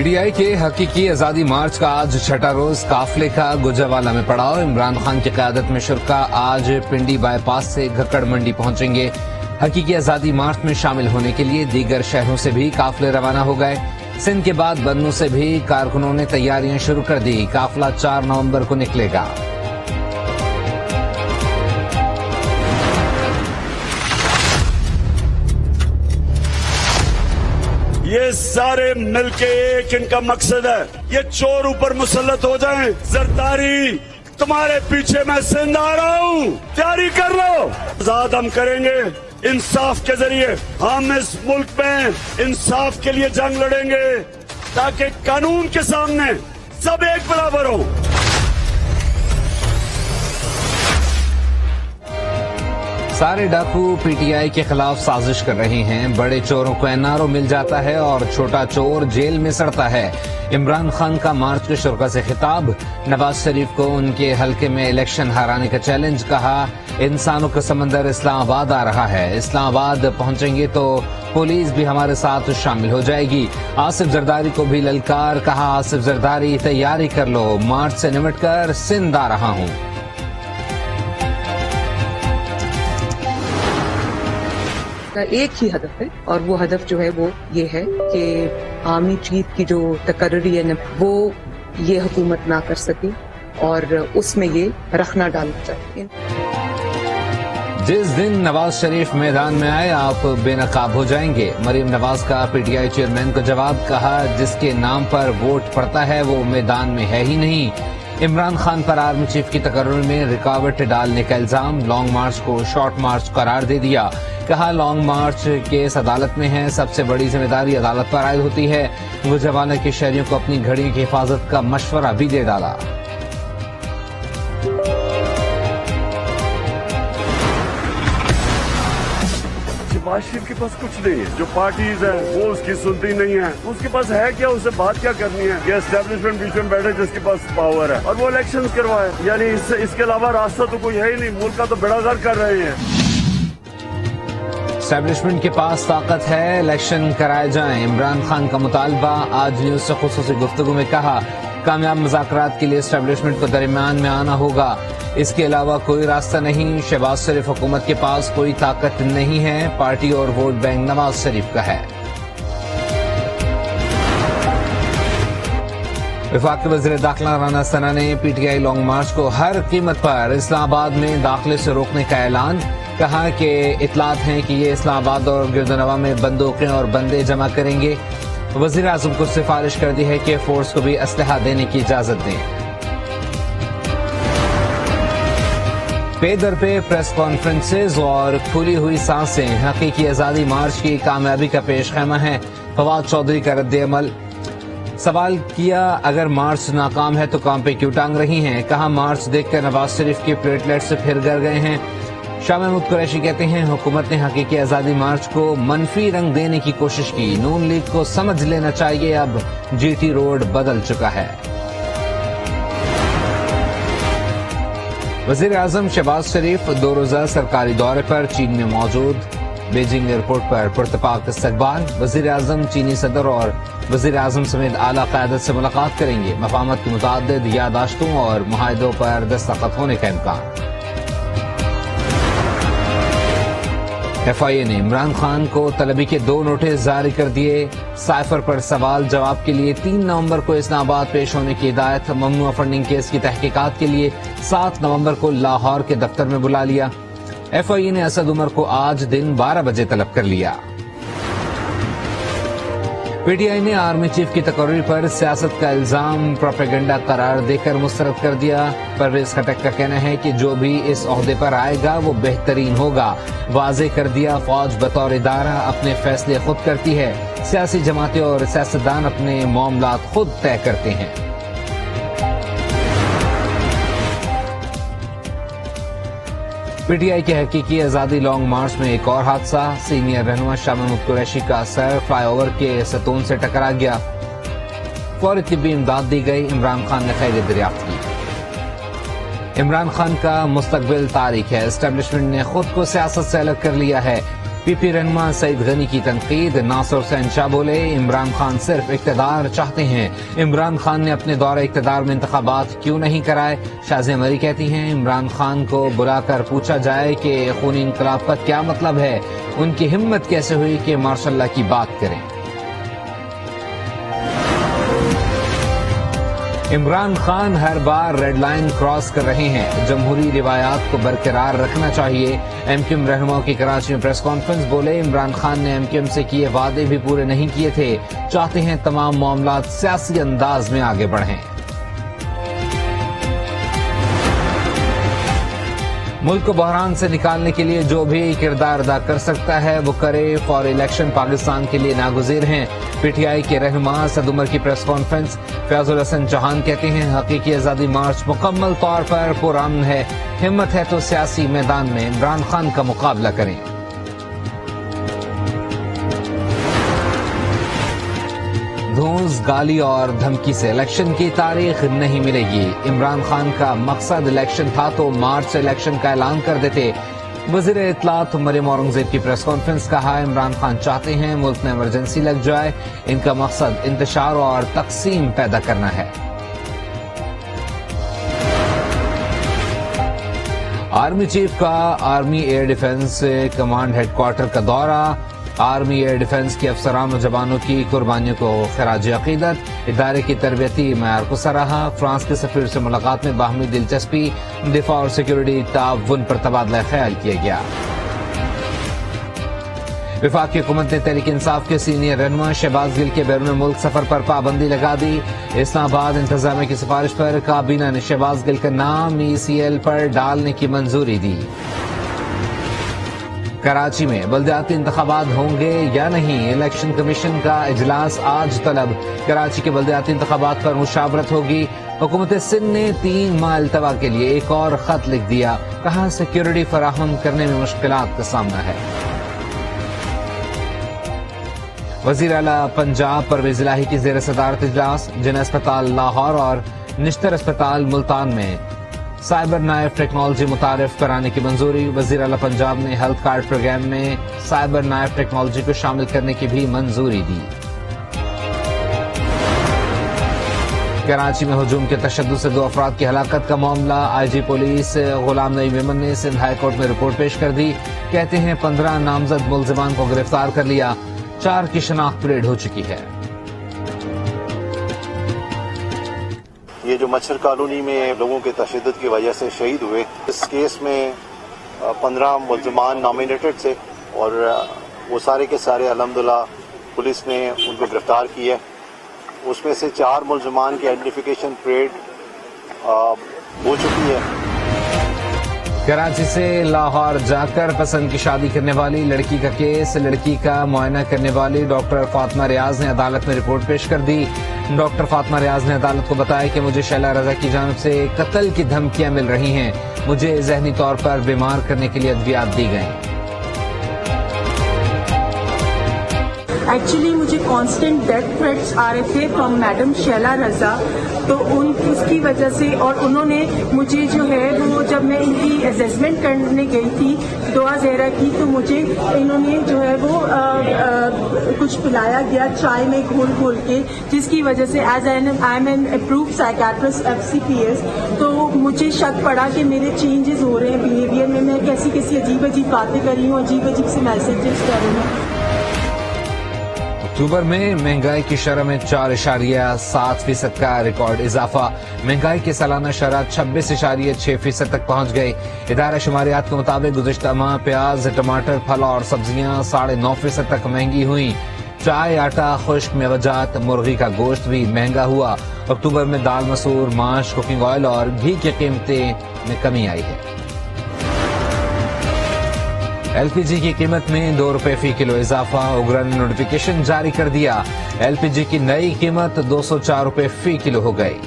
PTI کے حقیقی آزادی مارچ کا آج چھٹا روز قافلے کا گوجرانوالہ میں پڑاؤ۔ عمران خان کی قیادت میں شرکا آج پنڈی بائی پاس سے گھکڑ منڈی پہنچیں گے۔ حقیقی آزادی مارچ میں شامل ہونے کے لیے دیگر شہروں سے بھی قافلے روانہ ہو گئے۔ سندھ کے بعد بنوں سے بھی کارکنوں نے تیاریاں شروع کر دی۔ قافلہ 4 نومبر کو نکلے گا۔ یہ سارے مل کے ایک ان کا مقصد ہے، یہ چور اوپر مسلط ہو جائیں۔ زرداری تمہارے پیچھے میں سندھ آ رہا ہوں، تیاری کر لو۔ آزاد ہم کریں گے انصاف کے ذریعے، ہم اس ملک میں انصاف کے لیے جنگ لڑیں گے تاکہ قانون کے سامنے سب ایک برابر ہوں۔ سارے ڈاکو PTI کے خلاف سازش کر رہے ہیں۔ بڑے چوروں کو NRO مل جاتا ہے اور چھوٹا چور جیل میں سڑتا ہے۔ عمران خان کا مارچ کے شرکا سے خطاب۔ نواز شریف کو ان کے حلقے میں الیکشن ہرانے کا چیلنج، کہا انسانوں کا سمندر اسلام آباد آ رہا ہے، اسلام آباد پہنچیں گے تو پولیس بھی ہمارے ساتھ شامل ہو جائے گی۔ آصف زرداری کو بھی للکار، کہا آصف زرداری تیاری کر لو، مارچ سے نمٹ کر سندھ آ رہا ہوں۔ کا ایک ہی ہدف ہے اور وہ ہدف جو ہے وہ یہ ہے کہ آرمی چیف کی جو تقرری ہے وہ یہ حکومت نہ کر سکے اور اس میں یہ رکھنا ڈالنا چاہیے۔ جس دن نواز شریف میدان میں آئے آپ بے نقاب ہو جائیں گے، مریم نواز کا PTI چیئرمین کو جواب، کہا جس کے نام پر ووٹ پڑتا ہے وہ میدان میں ہے ہی نہیں۔ عمران خان پر آرمی چیف کی تقرر میں رکاوٹ ڈالنے کا الزام، لانگ مارچ کو شارٹ مارچ قرار دے دیا، کہا لانگ مارچ کیس عدالت میں ہے، سب سے بڑی ذمہ داری عدالت پر عائد ہوتی ہے۔ گوجرانوالہ کے شہریوں کو اپنی گھڑیوں کی حفاظت کا مشورہ بھی دے ڈالا۔ نواز شریف کے پاس کچھ نہیں ہے، جو پارٹیز ہیں وہ اس کی سنتی نہیں ہے، اس کے پاس ہے کیا، اسے بات کیا کرنی ہے؟ یہ اسٹیبلشمنٹ بیچ میں بیٹھے جس کے پاس پاور ہے اور وہ الیکشن کروائے، یعنی اس کے علاوہ راستہ تو کوئی ہے ہی نہیں، ملک کا تو بیڑا غرق کر رہے ہیں۔ اسٹیبلشمنٹ کے پاس طاقت ہے، الیکشن کرائے جائیں، عمران خان کا مطالبہ۔ آج نیوز سے خصوصی گفتگو میں کہا کامیاب مذاکرات کے لیے اسٹیبلشمنٹ کو درمیان میں آنا ہوگا، اس کے علاوہ کوئی راستہ نہیں۔ شہباز شریف حکومت کے پاس کوئی طاقت نہیں ہے، پارٹی اور ووٹ بینک نواز شریف کا ہے۔ وفاقی وزیر داخلہ رانا ثنا نے PTI لانگ مارچ کو ہر قیمت پر اسلام آباد میں داخلے سے روکنے کا اعلان، کہا کہ اطلاعات ہیں کہ یہ اسلام آباد اور گردنواں میں بندوقیں اور بندے جمع کریں گے۔ وزیر اعظم کو سفارش کر دی ہے کہ فورس کو بھی اسلحہ دینے کی اجازت دیں۔ پے در پہ پریس کانفرنسز اور کھلی ہوئی سانسیں حقیقی آزادی مارچ کی کامیابی کا پیش خیمہ ہے۔ فواد چودھری کا رد عمل، سوال کیا اگر مارچ ناکام ہے تو کام پہ کیوں ٹانگ رہی ہیں، کہا مارچ دیکھ کر نواز شریف کے پلیٹلیٹ سے پھر گر گئے ہیں۔ شاہ محمود قریشی کہتے ہیں حکومت نے حقیقی آزادی مارچ کو منفی رنگ دینے کی کوشش کی، نون لیگ کو سمجھ لینا چاہیے اب GT روڈ بدل چکا ہے۔ وزیر اعظم شہباز شریف 2 روزہ سرکاری دورے پر چین میں موجود، بیجنگ ایئرپورٹ پر پرتپاک استقبال۔ وزیر اعظم چینی صدر اور وزیر اعظم سمیت اعلیٰ قیادت سے ملاقات کریں گے، مفاہمت کی متعدد یادداشتوں اور معاہدوں پر دستخط ہونے کا امکان۔ FIA نے عمران خان کو طلبی کے 2 نوٹس جاری کر دیے، سائفر پر سوال جواب کے لیے 3 نومبر کو اسلام آباد پیش ہونے کی ہدایت، ممنوع فنڈنگ کیس کی تحقیقات کے لیے 7 نومبر کو لاہور کے دفتر میں بلا لیا۔ FIA نے اسد عمر کو آج دن 12 بجے طلب کر لیا۔ PTI نے آرمی چیف کی تقرری پر سیاست کا الزام پروپیگنڈا قرار دے کر مسترد کر دیا۔ پرویز خٹک کا کہنا ہے کہ جو بھی اس عہدے پر آئے گا وہ بہترین ہوگا، واضح کر دیا فوج بطور ادارہ اپنے فیصلے خود کرتی ہے، سیاسی جماعتیں اور سیاستدان اپنے معاملات خود طے کرتے ہیں۔ PTI کے حقیقی آزادی لانگ مارچ میں ایک اور حادثہ، سینئر رہنما شاہ محمود قریشی کا سر فلائی اوور کے ستون سے ٹکرا گیا، فوری طبی امداد دی گئی، عمران خان نے خیریت دریافت کی۔ عمران خان کا مستقبل تاریک ہے، اسٹیبلشمنٹ نے خود کو سیاست سے الگ کر لیا ہے، پی پی رہنما سعید غنی کی تنقید، ناصر حسین شاہ بولے عمران خان صرف اقتدار چاہتے ہیں، عمران خان نے اپنے دور اقتدار میں انتخابات کیوں نہیں کرائے؟ شازیہ مری کہتی ہیں عمران خان کو بلا کر پوچھا جائے کہ خونی انقلاب کا کیا مطلب ہے، ان کی ہمت کیسے ہوئی کہ ماشاء اللہ کی بات کریں۔ عمران خان ہر بار ریڈ لائن کراس کر رہے ہیں، جمہوری روایات کو برقرار رکھنا چاہیے۔ ایم کیو ایم رہنماؤں کی کراچی میں پریس کانفرنس، بولے عمران خان نے ایم کیو ایم سے کیے وعدے بھی پورے نہیں کیے تھے، چاہتے ہیں تمام معاملات سیاسی انداز میں آگے بڑھیں۔ ملک کو بحران سے نکالنے کے لیے جو بھی کردار ادا کر سکتا ہے وہ کرے، فار الیکشن پاکستان کے لیے ناگزیر ہیں۔ پی ٹی آئی کے رہنما اسد عمر کی پریس کانفرنس، فیاض الحسن چوہان کہتے ہیں حقیقی آزادی مارچ مکمل طور پر پرامن ہے، ہمت ہے تو سیاسی میدان میں عمران خان کا مقابلہ کریں۔ دھونس، گالی اور دھمکی سے الیکشن کی تاریخ نہیں ملے گی، عمران خان کا مقصد الیکشن تھا تو مارچ سے الیکشن کا اعلان کر دیتے۔ وزیر اطلاعات مریم اورنگزیب کی پریس کانفرنس، کہا عمران خان چاہتے ہیں ملک میں ایمرجنسی لگ جائے، ان کا مقصد انتشار اور تقسیم پیدا کرنا ہے۔ آرمی چیف کا army air defence command headquarter کا دورہ، آرمی ایئر ڈیفنس کے افسران و جوانوں کی قربانیوں کو خراج عقیدت، ادارے کی تربیتی معیار کو سراہا، فرانس کے سفیر سے ملاقات میں باہمی دلچسپی، دفاع اور سیکورٹی تعاون پر تبادلہ خیال کیا گیا۔ وفاقی حکومت نے تحریک انصاف کے سینئر رہنما شہباز گل کے بیرون ملک سفر پر پابندی لگا دی، اسلام آباد انتظامیہ کی سفارش پر کابینہ نے شہباز گل کا نام ای سی ایل پر ڈالنے کی منظوری دی۔ کراچی میں بلدیاتی انتخابات ہوں گے یا نہیں، الیکشن کمیشن کا اجلاس آج طلب، کراچی کے بلدیاتی انتخابات پر مشاورت ہوگی۔ حکومت سندھ نے 3 ماہ التوا کے لیے ایک اور خط لکھ دیا، کہا سیکیورٹی فراہم کرنے میں مشکلات کا سامنا ہے۔ وزیر اعلیٰ پنجاب پرویز الہی کی زیر صدارت اجلاس، جن اسپتال لاہور اور نشتر اسپتال ملتان میں سائبر نائف ٹیکنالوجی متعارف کرانے کی منظوری، وزیر اعلیٰ پنجاب نے ہیلتھ کارڈ پروگرام میں سائبر نائف ٹیکنالوجی کو شامل کرنے کی بھی منظوری دی۔ کراچی میں ہجوم کے تشدد سے 2 افراد کی ہلاکت کا معاملہ، آئی جی پولیس غلام نئی میمن نے سندھ ہائی کورٹ میں رپورٹ پیش کر دی، کہتے ہیں 15 نامزد ملزمان کو گرفتار کر لیا، 4 کی شناخت پریڈ ہو چکی ہے۔ یہ جو مچھر کالونی میں لوگوں کے تشدد کی وجہ سے شہید ہوئے، اس کیس میں 15 ملزمان نامینیٹڈ تھے اور وہ سارے کے سارے الحمدللہ پولیس نے ان کو گرفتار کیا۔ اس میں سے 4 ملزمان کی آئیڈینٹیفیکیشن پریڈ ہو چکی ہے۔ کراچی سے لاہور جا کر پسند کی شادی کرنے والی لڑکی کا کیس، لڑکی کا معائنہ کرنے والی ڈاکٹر فاطمہ ریاض نے عدالت میں رپورٹ پیش کر دی۔ ڈاکٹر فاطمہ ریاض نے عدالت کو بتایا کہ مجھے شیلا رضا کی جانب سے قتل کی دھمکیاں مل رہی ہیں، مجھے ذہنی طور پر بیمار کرنے کے لیے ادویات دی گئیں۔ ایکچولی مجھے کانسٹنٹ ڈیتھ تھریٹس آ رہے تھے فرام میڈم شیلا رضا، تو اس کی وجہ سے، اور انہوں نے مجھے جو ہے وہ جب میں ان کی اسیسمنٹ کرنے گئی تھی دعا زہرا کی، تو مجھے انہوں نے جو ہے وہ کچھ پلایا گیا چائے میں گھول کے، جس کی وجہ سے as I am an approved psychiatrist FCPS، تو مجھے شک پڑا کہ میرے چینجز ہو رہے ہیں بیہیویئر میں کیسی عجیب باتیں کر رہی ہوں، عجیب سے میسیجز کر رہی ہوں۔ اکتوبر میں مہنگائی کی شرح میں 4.7% کا ریکارڈ اضافہ، مہنگائی کی سالانہ شرح 26.6% تک پہنچ گئی۔ ادارہ شماریات کے مطابق گزشتہ ماہ پیاز، ٹماٹر، پھل اور سبزیاں 9.5% تک مہنگی ہوئیں۔ چائے، آٹا، خشک میوجات، مرغی کا گوشت بھی مہنگا ہوا۔ اکتوبر میں دال، مسور، ماش، کوکنگ آئل اور گھی کی قیمتیں میں کمی آئی ہے۔ ایل پی جی کی قیمت میں 2 روپے فی کلو اضافہ، اوگرا نے نوٹیفیکیشن جاری کر دیا، ایل پی جی کی نئی قیمت 204 روپے فی کلو ہو گئی۔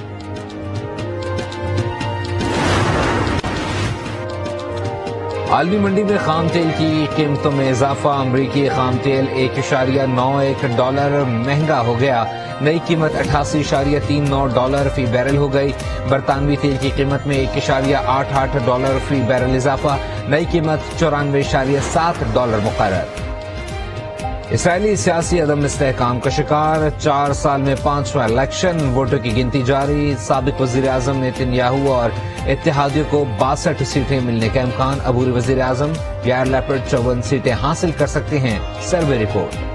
عالمی منڈی میں خام تیل کی قیمتوں میں اضافہ، امریکی خام تیل $1.91 مہنگا ہو گیا، نئی قیمت $88.39 فی بیرل ہو گئی۔ برطانوی تیل کی قیمت میں $1.88 فی بیرل اضافہ، نئی قیمت $94.7 مقرر۔ اسرائیلی سیاسی عدم استحکام کا شکار، 4 سال میں 5واں الیکشن، ووٹوں کی گنتی جاری، سابق وزیر اعظم نیتن یاہو اور اتحادیوں کو 62 سیٹیں ملنے کا امکان، عبوری وزیر اعظم یائر لیپڈ 54 سیٹیں حاصل کر سکتے ہیں، سروے رپورٹ۔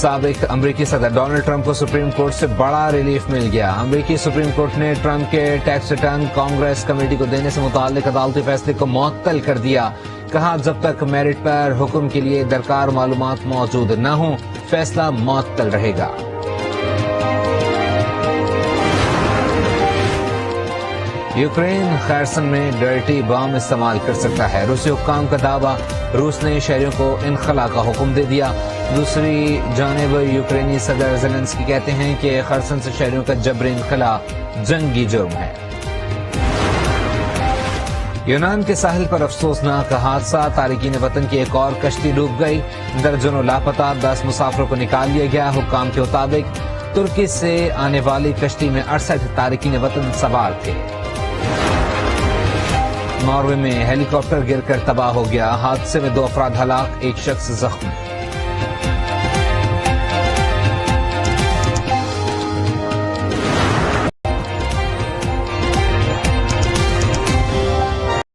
سابق امریکی صدر ڈونلڈ ٹرمپ کو سپریم کورٹ سے بڑا ریلیف مل گیا۔ امریکی سپریم کورٹ نے ٹرمپ کے ٹیکس ریٹرن کانگریس کمیٹی کو دینے سے متعلق عدالتی فیصلے کو معطل کر دیا۔ کہا جب تک میرٹ پر حکم کے لیے درکار معلومات موجود نہ ہوں فیصلہ معطل رہے گا۔ یوکرین خیرسن میں ڈرٹی بم استعمال کر سکتا ہے، روسی حکام کا دعویٰ، روس نے شہریوں کو انخلا کا حکم دے دیا۔ دوسری جانب یوکرینی صدر زیلنسکی کہتے ہیں کہ خرسن سے شہریوں کا جبری انخلا جنگی جرم ہے۔ یونان کے ساحل پر افسوسناک حادثہ، تارکین وطن کی ایک اور کشتی ڈوب گئی، درجنوں لاپتہ، 10 مسافروں کو نکال لیا گیا۔ حکام کے مطابق ترکی سے آنے والی کشتی میں 68 تارکین وطن سوار تھے۔ ناروے میں ہیلی کاپٹر گر کر تباہ ہو گیا، حادثے میں 2 افراد ہلاک، 1 شخص زخمی۔